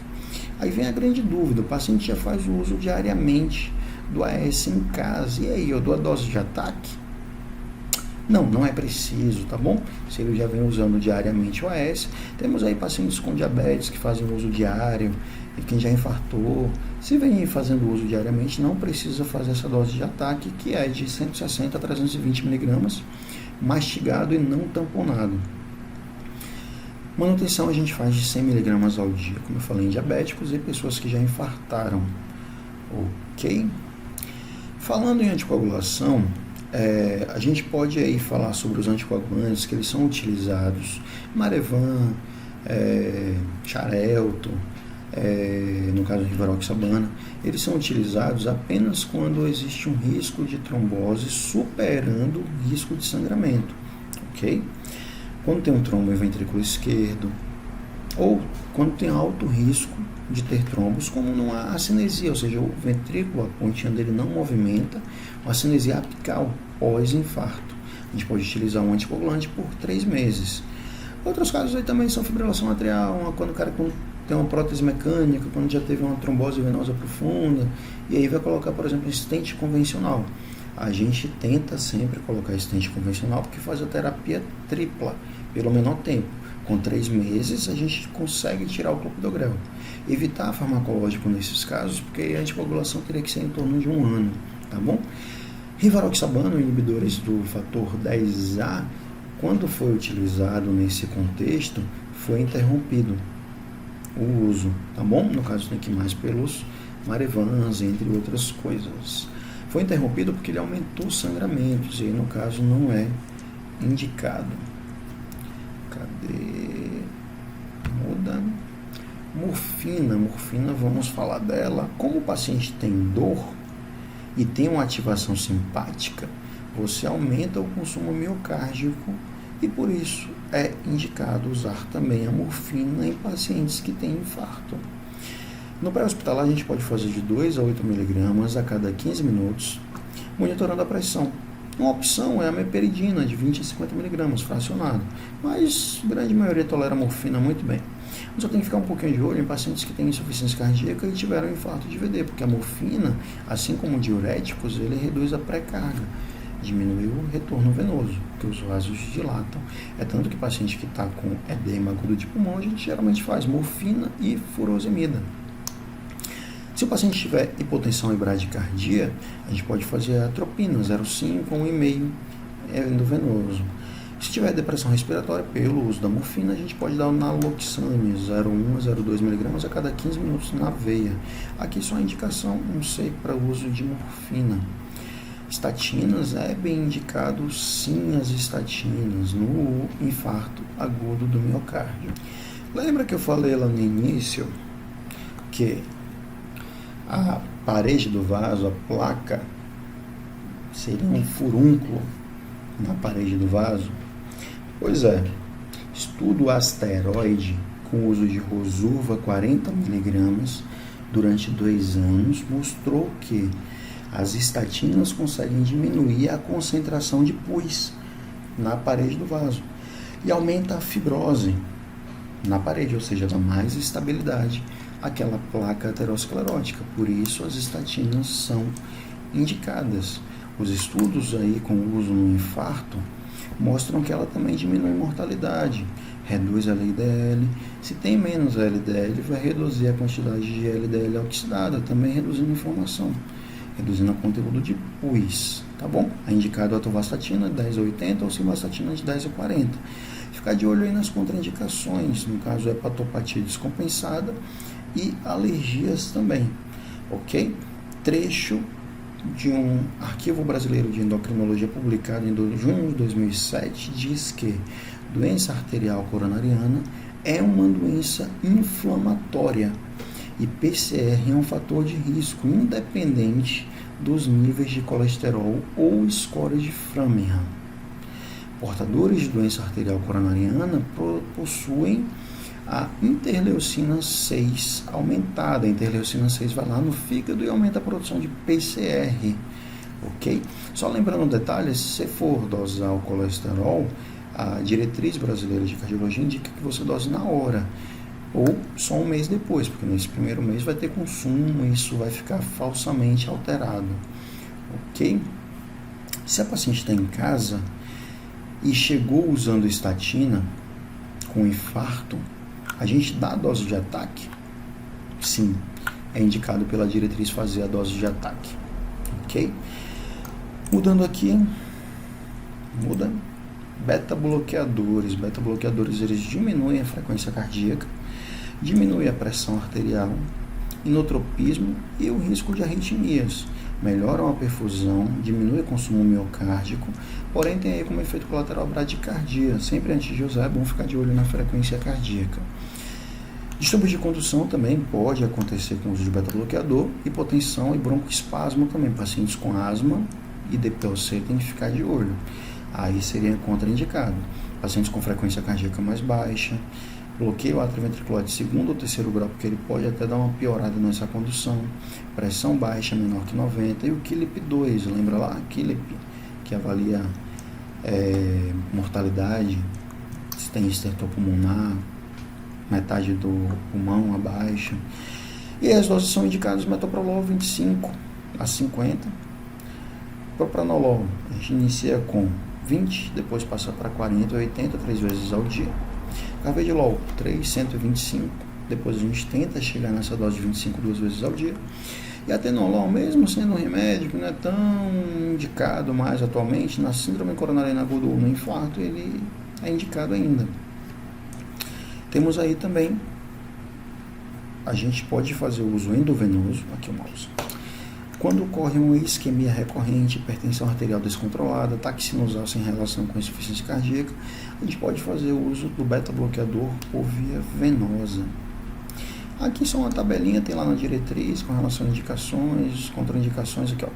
Aí vem a grande dúvida, o paciente já faz o uso diariamente do AS em casa, e aí, eu dou a dose de ataque? Não é preciso, tá bom? Se ele já vem usando diariamente o AS, temos aí pacientes com diabetes que fazem uso diário, e quem já infartou, se vem fazendo uso diariamente, não precisa fazer essa dose de ataque, que é de 160 a 320 mg, mastigado e não tamponado. Manutenção a gente faz de 100 mg ao dia, como eu falei, em diabéticos e pessoas que já infartaram, ok? Falando em anticoagulação, a gente pode aí falar sobre os anticoagulantes que eles são utilizados, Marevan, Xarelto, no caso do rivaroxabana, eles são utilizados apenas quando existe um risco de trombose superando o risco de sangramento, ok? Quando tem um trombo em ventrículo esquerdo, ou quando tem alto risco de ter trombos, como numa acinesia, ou seja, o ventrículo, a pontinha dele não movimenta, uma acinesia apical pós-infarto. A gente pode utilizar um anticoagulante por 3 meses. Outros casos aí também são fibrilação atrial, quando o cara tem uma prótese mecânica, quando já teve uma trombose venosa profunda, e aí vai colocar, por exemplo, stent convencional. A gente tenta sempre colocar stent convencional porque faz a terapia tripla, pelo menor tempo. Com 3 meses a gente consegue tirar o clopidogrel. Evitar farmacológico nesses casos, porque a anticoagulação teria que ser em torno de 1 ano, tá bom? Rivaroxabano, inibidores do fator 10A, quando foi utilizado nesse contexto, foi interrompido o uso, tá bom? No caso tem que mais pelos Marevans, entre outras coisas. Foi interrompido porque ele aumentou sangramentos, e aí no caso não é indicado. Cadê? Muda. Morfina, vamos falar dela. Como o paciente tem dor e tem uma ativação simpática, você aumenta o consumo miocárdico e por isso é indicado usar também a morfina em pacientes que têm infarto. No pré-hospitalar a gente pode fazer de 2 a 8 mg a cada 15 minutos, monitorando a pressão. Uma opção é a meperidina de 20 a 50 mg fracionado, mas a grande maioria tolera a morfina muito bem. Só tem que ficar um pouquinho de olho em pacientes que têm insuficiência cardíaca e tiveram infarto de VD, porque a morfina, assim como diuréticos, ele reduz a pré-carga, diminui o retorno venoso, que os vasos dilatam. É tanto que paciente que está com edema agudo de pulmão, a gente geralmente faz morfina e furosemida. Se o paciente tiver hipotensão e bradicardia, a gente pode fazer a atropina 0,5 a 1,5 endovenoso. Se tiver depressão respiratória, pelo uso da morfina, a gente pode dar o naloxone 0,1 a 0,2 mg a cada 15 minutos na veia. Aqui só a indicação, não sei, para o uso de morfina. Estatinas, é bem indicado sim as estatinas no infarto agudo do miocárdio. Lembra que eu falei lá no início que a parede do vaso, a placa, seria um furúnculo na parede do vaso? Pois é, estudo asteroide com uso de Rosuva 40 mg durante 2 anos mostrou que as estatinas conseguem diminuir a concentração de pus na parede do vaso e aumenta a fibrose na parede, ou seja, dá mais estabilidade àquela placa aterosclerótica. Por isso as estatinas são indicadas. Os estudos aí com uso no infarto mostram que ela também diminui a mortalidade, reduz a LDL. Se tem menos LDL, vai reduzir a quantidade de LDL oxidada, também reduzindo a inflamação, reduzindo o conteúdo de pus, tá bom? É indicado a atorvastatina de 10 a 80 ou simvastatina de 10 a 40. Ficar de olho aí nas contraindicações, no caso hepatopatia descompensada e alergias também, ok? Trecho de um arquivo brasileiro de endocrinologia publicado em junho de 2007 diz que doença arterial coronariana é uma doença inflamatória e PCR é um fator de risco independente dos níveis de colesterol ou score de Framingham. Portadores de doença arterial coronariana possuem a interleucina 6 aumentada. A interleucina 6 vai lá no fígado e aumenta a produção de PCR, ok? Só lembrando um detalhe, se você for dosar o colesterol, a diretriz brasileira de cardiologia indica que você dose na hora, ou só um mês depois, porque nesse primeiro mês vai ter consumo e isso vai ficar falsamente alterado, ok? Se a paciente está em casa e chegou usando estatina com infarto, a gente dá a dose de ataque? Sim, é indicado pela diretriz fazer a dose de ataque, ok? Mudando aqui, beta-bloqueadores. Beta-bloqueadores, eles diminuem a frequência cardíaca, diminuem a pressão arterial, inotropismo e o risco de arritmias. Melhoram a perfusão, diminui o consumo miocárdico, porém tem aí como efeito colateral bradicardia. Sempre antes de usar é bom ficar de olho na frequência cardíaca. Distúrbios de condução também pode acontecer com o uso de beta-bloqueador, hipotensão e broncoespasmo também. Pacientes com asma e DPOC tem que ficar de olho. Aí seria contraindicado. Pacientes com frequência cardíaca mais baixa, bloqueio atrioventricular de segundo ou terceiro grau, porque ele pode até dar uma piorada nessa condução, pressão baixa menor que 90 e o KILIP 2, lembra lá? KILIP, que avalia mortalidade, se tem estertor pulmonar, metade do pulmão abaixo. E as doses são indicadas metoprolol 25 a 50. Propranolol a gente inicia com 20, depois passa para 40 ou 80, 3 vezes ao dia. Carvedilol 3, 125, depois a gente tenta chegar nessa dose de 25 2 vezes ao dia. E atenolol, mesmo sendo um remédio que não é tão indicado mais atualmente, na síndrome coronariana aguda ou no infarto, ele é indicado ainda. Temos aí também, a gente pode fazer o uso endovenoso, aqui o mouse. Quando ocorre uma isquemia recorrente, hipertensão arterial descontrolada, ataque sinusal sem relação com insuficiência cardíaca, a gente pode fazer o uso do beta-bloqueador por via venosa. Aqui só uma tabelinha, tem lá na diretriz com relação a indicações, contraindicações, aqui ó,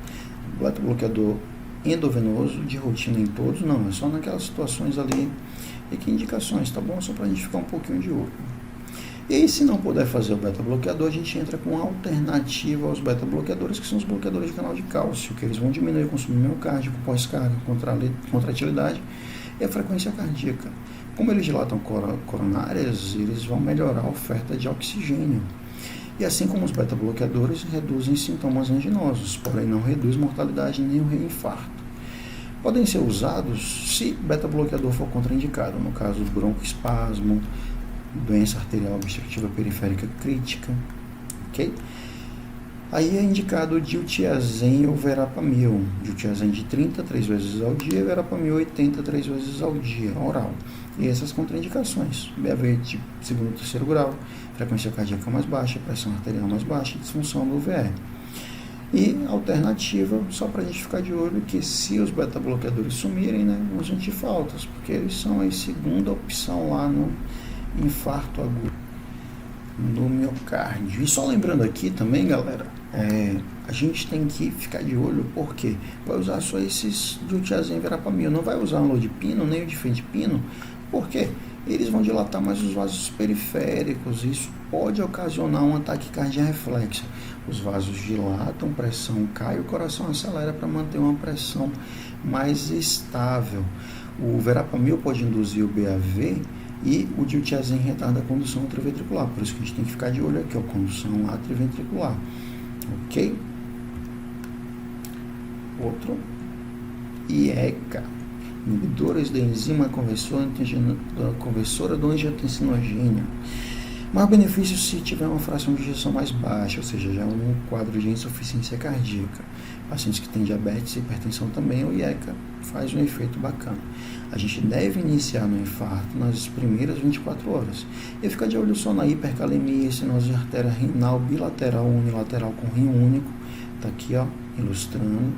beta-bloqueador endovenoso, de rotina em todos, não, é só naquelas situações ali, e que indicações, tá bom? Só para a gente ficar um pouquinho de olho. E aí, se não puder fazer o beta-bloqueador, a gente entra com alternativa aos beta-bloqueadores, que são os bloqueadores de canal de cálcio, que eles vão diminuir o consumo miocárdico, pós-carga, contratilidade e a frequência cardíaca. Como eles dilatam coronárias, eles vão melhorar a oferta de oxigênio. E assim como os beta-bloqueadores, reduzem sintomas anginosos, porém não reduz mortalidade nem o reinfarto. Podem ser usados se beta-bloqueador for contraindicado, no caso do broncoespasmo, doença arterial obstrutiva periférica crítica, ok? Aí é indicado o diltiazem ou verapamil, diltiazem de 30 3 vezes ao dia, verapamil 80 3 vezes ao dia, oral. E essas contraindicações, BAV de segundo e terceiro grau, frequência cardíaca mais baixa, pressão arterial mais baixa, disfunção do VE. E alternativa, só para a gente ficar de olho, que se os beta-bloqueadores sumirem, né, vão sentir faltas, porque eles são a segunda opção lá no infarto agudo no miocárdio. E só lembrando aqui também, galera, a gente tem que ficar de olho, porque vai usar só esses diltiazem verapamil, não vai usar o lodipino nem o difenipino, porque eles vão dilatar mais os vasos periféricos, isso pode ocasionar um ataque cardiorreflexo. Os vasos dilatam, pressão cai, o coração acelera para manter uma pressão mais estável. O verapamil pode induzir o BAV e o diltiazem retarda a condução atrioventricular, por isso que a gente tem que ficar de olho aqui, ó, condução atrioventricular, ok? Outro, IECA, inibidores da enzima conversora do angiotensinogênio. Maior benefício se tiver uma fração de ejeção mais baixa, ou seja, já um quadro de insuficiência cardíaca. Pacientes que têm diabetes e hipertensão também, o IECA faz um efeito bacana. A gente deve iniciar no infarto nas primeiras 24 horas. E ficar de olho só na hipercalemia, estenose artéria renal bilateral unilateral com rim único. Está aqui, ó, ilustrando.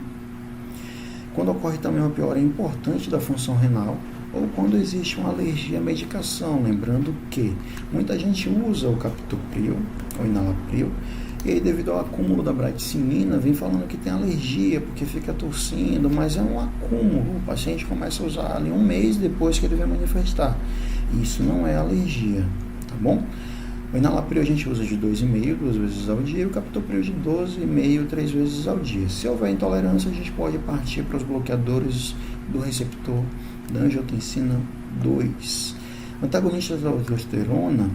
Quando ocorre também uma piora importante da função renal, ou quando existe uma alergia à medicação, lembrando que muita gente usa o captopril ou enalapril, e aí devido ao acúmulo da bradicimina, vem falando que tem alergia, porque fica tossindo, mas é um acúmulo, o paciente começa a usar ali um mês depois que ele vai manifestar, isso não é alergia, tá bom? O enalapril a gente usa de 2,5, 2 vezes ao dia, e o captopril de 12,5, 3 vezes ao dia. Se houver intolerância, a gente pode partir para os bloqueadores do receptor da angiotensina 2. Antagonistas da aldosterona,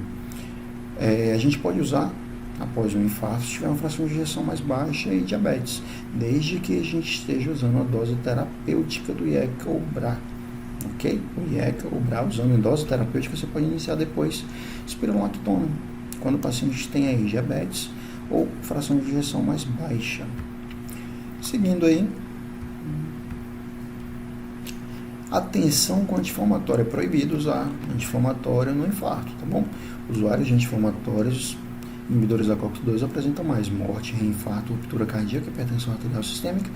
a gente pode usar após um infarto, se tiver uma fração de ejeção mais baixa e diabetes, desde que a gente esteja usando a dose terapêutica do IECA ou BRA. Ok? O IECA ou BRA, usando em dose terapêutica, você pode iniciar depois spironolactona, quando o paciente tem aí diabetes ou fração de ejeção mais baixa. Seguindo aí, atenção com anti-inflamatório. É proibido usar anti-inflamatório no infarto, tá bom? Usuários de anti-inflamatórios, inibidores da COX-2 apresentam mais morte, reinfarto, ruptura cardíaca, hipertensão arterial sistêmica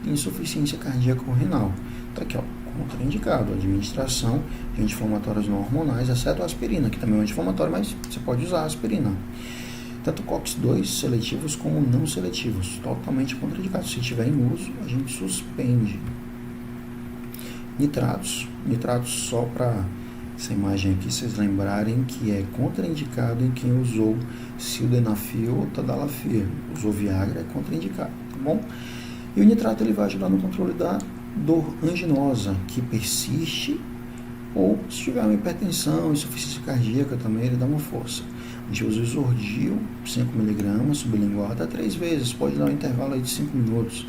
e insuficiência cardíaca ou renal. Tá aqui, ó, contraindicado, administração de anti-inflamatórios não hormonais, exceto a aspirina, que também é um anti-inflamatório, mas você pode usar a aspirina. Tanto COX-2 seletivos como não seletivos, totalmente contraindicados. Se tiver em uso, a gente suspende. Nitratos só para essa imagem aqui, vocês lembrarem que é contraindicado em quem usou sildenafil ou tadalafil. Usou Viagra, é contraindicado, tá bom? E o nitrato ele vai ajudar no controle da dor anginosa que persiste, ou se tiver uma hipertensão, insuficiência cardíaca também, ele dá uma força. A gente usa o Isordil, 5mg, sublingual, até 3 vezes, pode dar um intervalo aí de 5 minutos.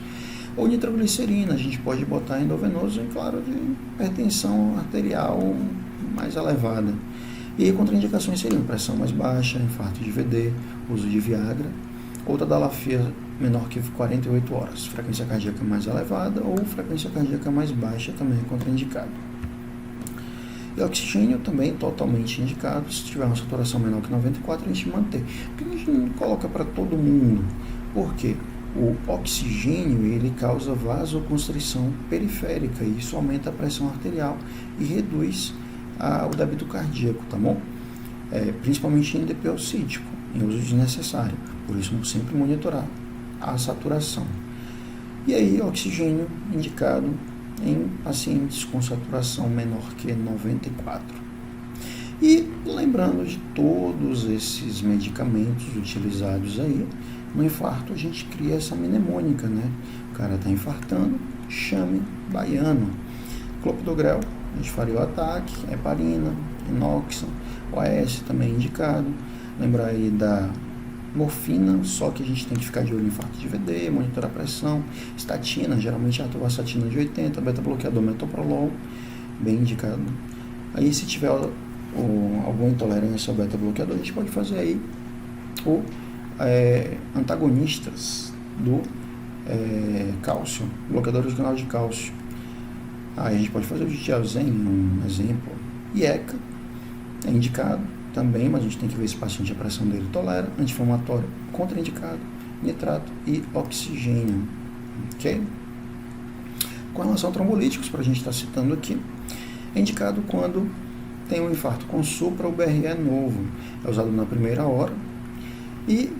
Ou nitroglicerina, a gente pode botar endovenoso em claro de hipertensão arterial mais elevada. E contraindicações seriam pressão mais baixa, infarto de VD, uso de Viagra, ou tadalafila menor que 48 horas, frequência cardíaca mais elevada ou frequência cardíaca mais baixa também é contraindicado. E oxigênio também totalmente indicado, se tiver uma saturação menor que 94, a gente mantém. Porque a gente não coloca para todo mundo? Por quê? O oxigênio ele causa vasoconstrição periférica e isso aumenta a pressão arterial e reduz o débito cardíaco, tá bom? Principalmente em DPO-cítico, em uso desnecessário. Por isso, sempre monitorar a saturação. E aí, oxigênio indicado em pacientes com saturação menor que 94. E lembrando de todos esses medicamentos utilizados aí, no infarto a gente cria essa mnemônica, né? O cara está infartando, chame baiano. Clopidogrel, a gente faria o ataque, heparina, inoxan, OAS também indicado. Lembrar aí da morfina, só que a gente tem que ficar de olho em infarto de VD, monitorar a pressão. Estatina, geralmente a atorvastatina de 80, beta-bloqueador metoprolol, bem indicado. Aí se tiver alguma intolerância ao beta-bloqueador, a gente pode fazer aí o antagonistas do cálcio, bloqueadores do canal de cálcio. Aí a gente pode fazer o Ditiazen, um exemplo. IECA é indicado também, mas a gente tem que ver se o paciente a pressão dele tolera. Anti-inflamatório contraindicado, nitrato e oxigênio. Ok? Com relação a trombolíticos, para a gente estar citando aqui, é indicado quando tem um infarto com supra, o BRE é novo, é usado na primeira hora. E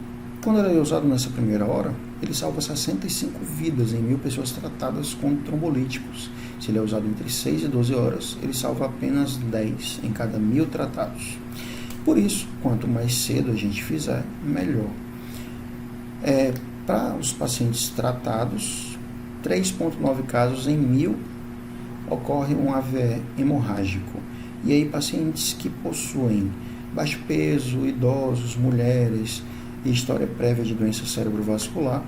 quando ele é usado nessa primeira hora, ele salva 65 vidas em 1.000 pessoas tratadas com trombolíticos. Se ele é usado entre 6 e 12 horas, ele salva apenas 10 em cada 1.000 tratados. Por isso, quanto mais cedo a gente fizer, melhor. Para os pacientes tratados, 3,9 casos em 1.000 ocorre um AVE hemorrágico. E aí, pacientes que possuem baixo peso, idosos, mulheres e história prévia de doença cerebrovascular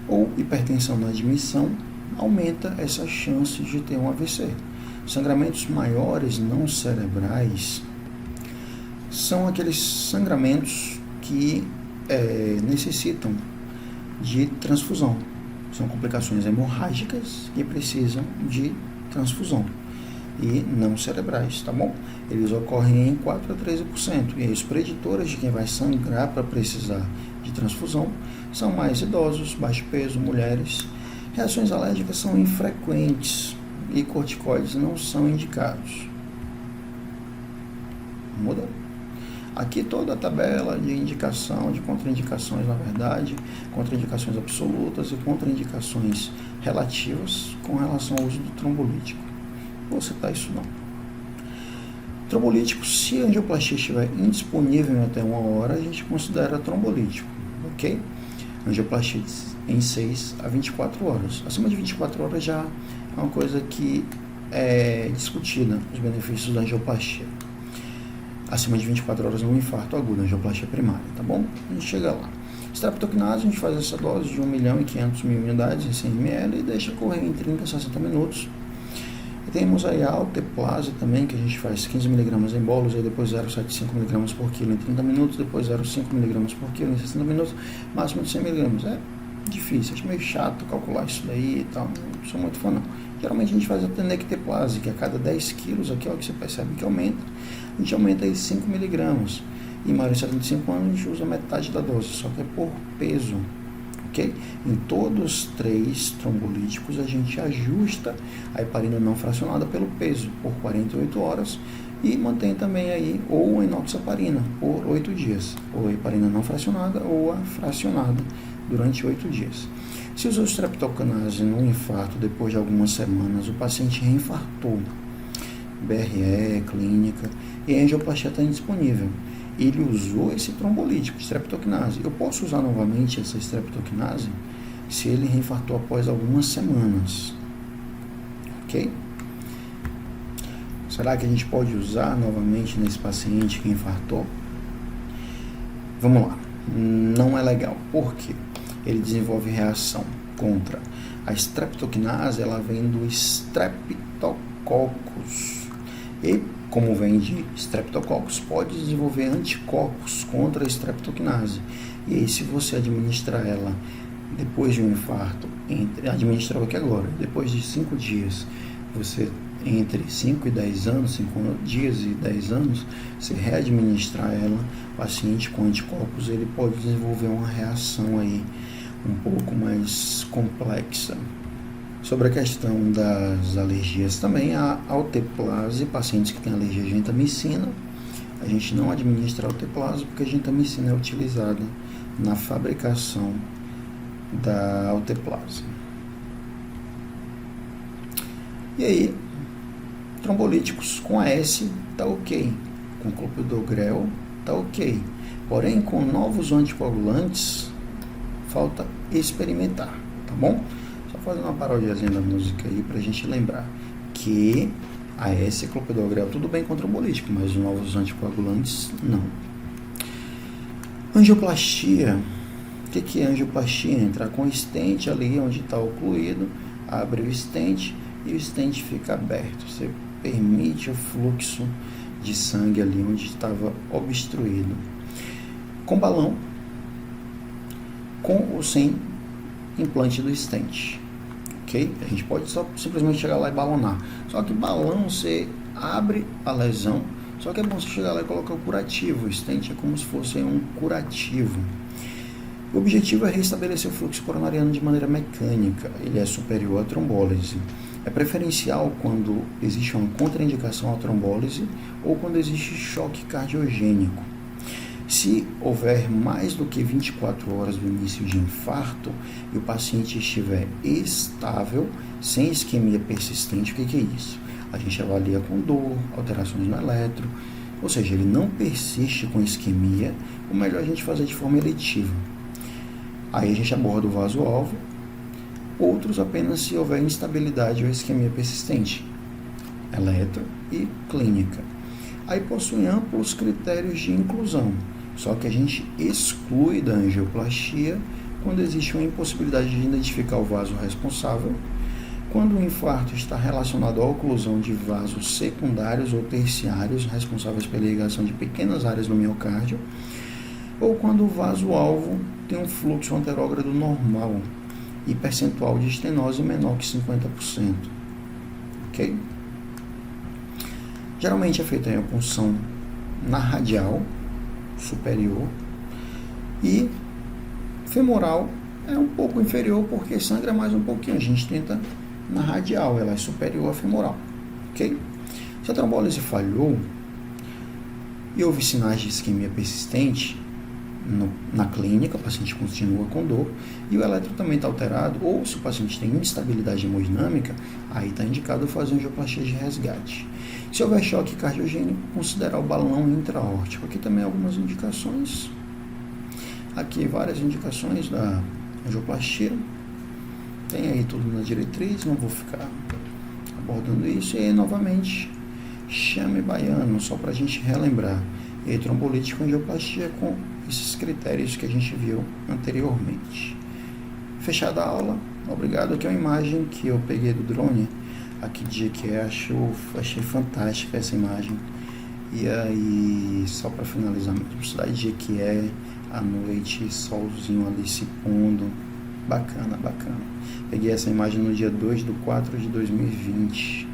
ou hipertensão na admissão, aumenta essa chance de ter um AVC. Sangramentos maiores não cerebrais são aqueles sangramentos que necessitam de transfusão. São complicações hemorrágicas que precisam de transfusão e não cerebrais, tá bom? Eles ocorrem em 4 a 13%. E aí os preditores de quem vai sangrar para precisar de transfusão são mais idosos, baixo peso, mulheres. Reações alérgicas são infrequentes e corticoides não são indicados. Muda? Aqui toda a tabela de indicação, de contraindicações, na verdade, contraindicações absolutas e contraindicações relativas com relação ao uso do trombolítico. Vou citar isso não. Trombolítico, se a angioplastia estiver indisponível até 1 hora, a gente considera trombolítico, ok? Angioplastia em 6 a 24 horas. Acima de 24 horas já é uma coisa que é discutida, os benefícios da angioplastia. Acima de 24 horas no infarto agudo, angioplastia primária, tá bom? A gente chega lá. Streptokinase, a gente faz essa dose de 1.500.000 unidades em 100 ml e deixa correr em 30 a 60 minutos. E temos aí a alteplase também, que a gente faz 15mg em bolos, aí depois 0,75mg por quilo em 30 minutos, depois 0,5mg por quilo em 60 minutos, máximo de 100mg. É difícil, acho meio chato calcular isso daí e tal, não sou muito fã não. Geralmente a gente faz a tenecteplase, que a cada 10 quilos, aqui ó, que você percebe que aumenta, a gente aumenta aí 5mg. E maior de 75 anos a gente usa metade da dose, só que é por peso, ok? Em todos os 3 trombolíticos a gente ajusta a heparina não fracionada pelo peso por 48 horas e mantém também aí ou a inoxaparina por 8 dias, ou a heparina não fracionada ou a fracionada durante 8 dias. Se usou streptokinase no infarto depois de algumas semanas, o paciente reinfartou, BRE, clínica, e a angioplastia está indisponível. Ele usou esse trombolítico, streptokinase. Eu posso usar novamente essa streptokinase se ele reinfartou após algumas semanas. ok? Será que a gente pode usar novamente nesse paciente que infartou? Vamos lá. Não é legal. Por quê? Ele desenvolve reação contra a streptokinase, ela vem do Streptococcus. E, como vem de Streptococcus, pode desenvolver anticorpos contra a streptokinase. E aí, se você administrar ela depois de um infarto, administrar aqui agora, depois de 5 dias, você entre 5 e 10 anos, 5 dias e 10 anos, se readministrar ela, paciente com anticorpos, ele pode desenvolver uma reação aí um pouco mais complexa. Sobre a questão das alergias também, a alteplase, pacientes que têm alergia à gentamicina, a gente não administra alteplase porque a gentamicina é utilizada na fabricação da alteplase. E aí, trombolíticos com AS tá ok, com clopidogrel tá ok, porém com novos anticoagulantes falta experimentar, tá bom? Só fazendo uma parodiazinha da música aí pra gente lembrar que AS e clopidogrel tudo bem com trombolítico, mas os novos anticoagulantes não. Angioplastia. O que é angioplastia? Entrar com o stent ali onde está ocluído, abre o stent e o stent fica aberto. Você permite o fluxo de sangue ali onde estava obstruído. Com balão, com ou sem implante do stent. Ok? A gente pode só simplesmente chegar lá e balonar. Só que balão você abre a lesão, só que é bom você chegar lá e colocar o curativo. O stent é como se fosse um curativo. O objetivo é restabelecer o fluxo coronariano de maneira mecânica. Ele é superior à trombólise. É preferencial quando existe uma contraindicação à trombólise ou quando existe choque cardiogênico. Se houver mais do que 24 horas do início de infarto e o paciente estiver estável, sem isquemia persistente, o que é isso? A gente avalia com dor, alterações no eletro, ou seja, ele não persiste com isquemia, o melhor é a gente fazer de forma eletiva. Aí a gente aborda o vaso-alvo, outros apenas se houver instabilidade ou isquemia persistente, eletro e clínica. Aí possui amplos critérios de inclusão, só que a gente exclui da angioplastia quando existe uma impossibilidade de identificar o vaso responsável, quando o infarto está relacionado à oclusão de vasos secundários ou terciários responsáveis pela irrigação de pequenas áreas do miocárdio, ou quando o vaso-alvo tem um fluxo anterógrado normal e percentual de estenose menor que 50%. Ok? Geralmente é feita a punção na radial superior e femoral é um pouco inferior porque sangra mais um pouquinho. A gente tenta na radial, ela é superior à femoral. Ok? Se a trombólise falhou e houve sinais de isquemia persistente, na clínica, o paciente continua com dor e o eletro também está alterado, ou se o paciente tem instabilidade hemodinâmica, aí está indicado fazer angioplastia de resgate. Se houver choque cardiogênico, considerar o balão intra-aórtico. Aqui também algumas indicações, aqui várias indicações da angioplastia, tem aí tudo na diretriz, não vou ficar abordando isso, e aí novamente chame baiano, só para a gente relembrar, e aí trombolítico angioplastia com esses critérios que a gente viu anteriormente. Fechada a aula, obrigado. Aqui é uma imagem que eu peguei do drone, aqui de que achei fantástica essa imagem. E aí, só para finalizar mesmo, cidade de que é à noite, solzinho ali se pondo, bacana. Peguei essa imagem no dia 2/4/2020.